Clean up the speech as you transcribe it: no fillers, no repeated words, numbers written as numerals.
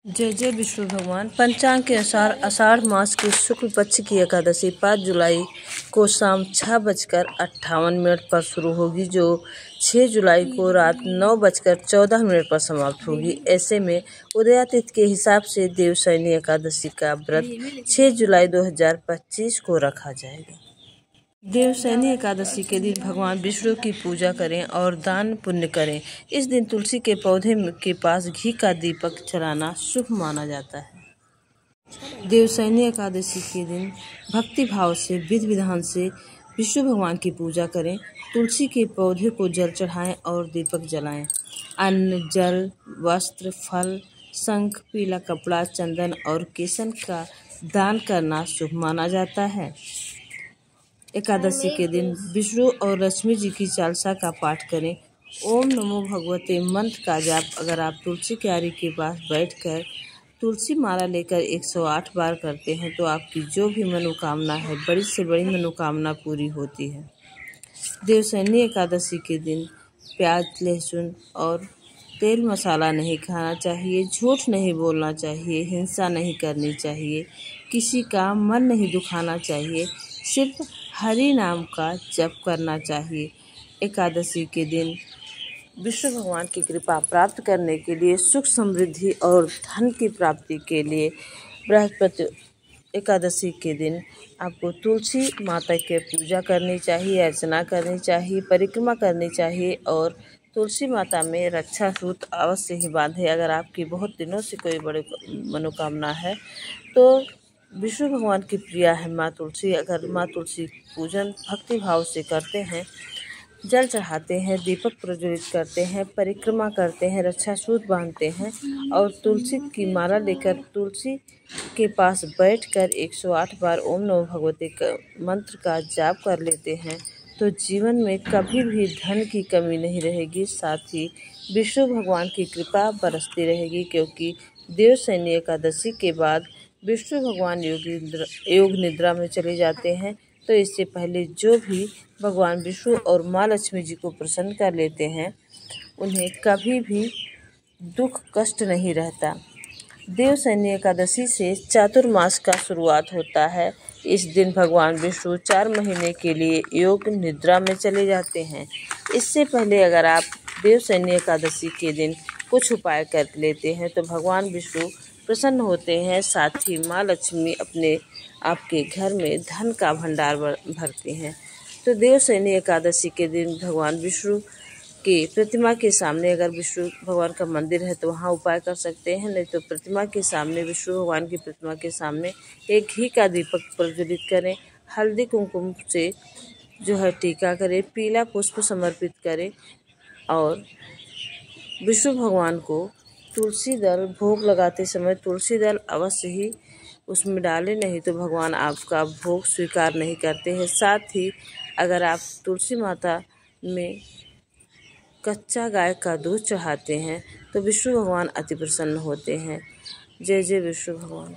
जय जय विष्णु भगवान। पंचांग के अनुसार आषाढ़ मास की शुक्ल पक्ष की एकादशी 5 जुलाई को शाम 6:58 पर शुरू होगी, जो 6 जुलाई को रात 9:14 पर समाप्त होगी। ऐसे में उदयातिथि के हिसाब से देवशयनी एकादशी का व्रत 6 जुलाई 2025 को रखा जाएगा। देवशयनी एकादशी के दिन भगवान विष्णु की पूजा करें और दान पुण्य करें। इस दिन तुलसी के पौधे के पास घी का दीपक जलाना शुभ माना जाता है। देवशयनी एकादशी के दिन भक्ति भाव से विधि विधान से विष्णु भगवान की पूजा करें। तुलसी के पौधे को जल चढ़ाएं और दीपक जलाएं। अन्न, जल, वस्त्र, फल, शंख, पीला कपड़ा, चंदन और केसन का दान करना शुभ माना जाता है। एकादशी के दिन विष्णु और लक्ष्मी जी की चालीसा का पाठ करें। ओम नमो भगवते मंत्र का जाप अगर आप तुलसी क्यारी के पास बैठकर तुलसी माला लेकर 108 बार करते हैं तो आपकी जो भी मनोकामना है, बड़ी से बड़ी मनोकामना पूरी होती है। देवशयनी एकादशी के दिन प्याज, लहसुन और तेल मसाला नहीं खाना चाहिए, झूठ नहीं बोलना चाहिए, हिंसा नहीं करनी चाहिए, किसी का मन नहीं दुखाना चाहिए, सिर्फ हरि नाम का जप करना चाहिए। एकादशी के दिन विष्णु भगवान की कृपा प्राप्त करने के लिए, सुख समृद्धि और धन की प्राप्ति के लिए बृहस्पति एकादशी के दिन आपको तुलसी माता की पूजा करनी चाहिए, अर्चना करनी चाहिए, परिक्रमा करनी चाहिए और तुलसी माता में रक्षा सूत्र अवश्य ही बांधे। अगर आपकी बहुत दिनों से कोई बड़ी मनोकामना है तो विष्णु भगवान की प्रिया है माँ तुलसी। अगर माँ तुलसी पूजन भक्ति भाव से करते हैं, जल चढ़ाते हैं, दीपक प्रज्वलित करते हैं, परिक्रमा करते हैं, रक्षा सूत्र बांधते हैं और तुलसी की माला लेकर तुलसी के पास बैठकर 108 बार ओम नमो भगवते का मंत्र का जाप कर लेते हैं तो जीवन में कभी भी धन की कमी नहीं रहेगी। साथ ही विष्णु भगवान की कृपा बरसती रहेगी, क्योंकि देवशयनी एकादशी के बाद विष्णु भगवान योग निद्रा में चले जाते हैं। तो इससे पहले जो भी भगवान विष्णु और माँ लक्ष्मी जी को प्रसन्न कर लेते हैं, उन्हें कभी भी दुख कष्ट नहीं रहता। देवशयनी एकादशी से चातुर्मास का शुरुआत होता है। इस दिन भगवान विष्णु 4 महीने के लिए योग निद्रा में चले जाते हैं। इससे पहले अगर आप देवशयनी एकादशी के दिन कुछ उपाय कर लेते हैं तो भगवान विष्णु प्रसन्न होते हैं। साथ ही माँ लक्ष्मी आपके घर में धन का भंडार भरती हैं। तो देवशयनी एकादशी के दिन भगवान विष्णु की प्रतिमा के सामने, अगर विष्णु भगवान का मंदिर है तो वहाँ उपाय कर सकते हैं, नहीं तो प्रतिमा के सामने, विष्णु भगवान की प्रतिमा के सामने एक घी का दीपक प्रज्वलित करें, हल्दी कुमकुम से टीका करें, पीला पुष्प समर्पित करें और विष्णु भगवान को तुलसी दल भोग लगाते समय तुलसी दल अवश्य ही उसमें डालें, नहीं तो भगवान आपका भोग स्वीकार नहीं करते हैं। साथ ही अगर आप तुलसी माता में कच्चा गाय का दूध चढ़ाते हैं तो विष्णु भगवान अति प्रसन्न होते हैं। जय जय विष्णु भगवान।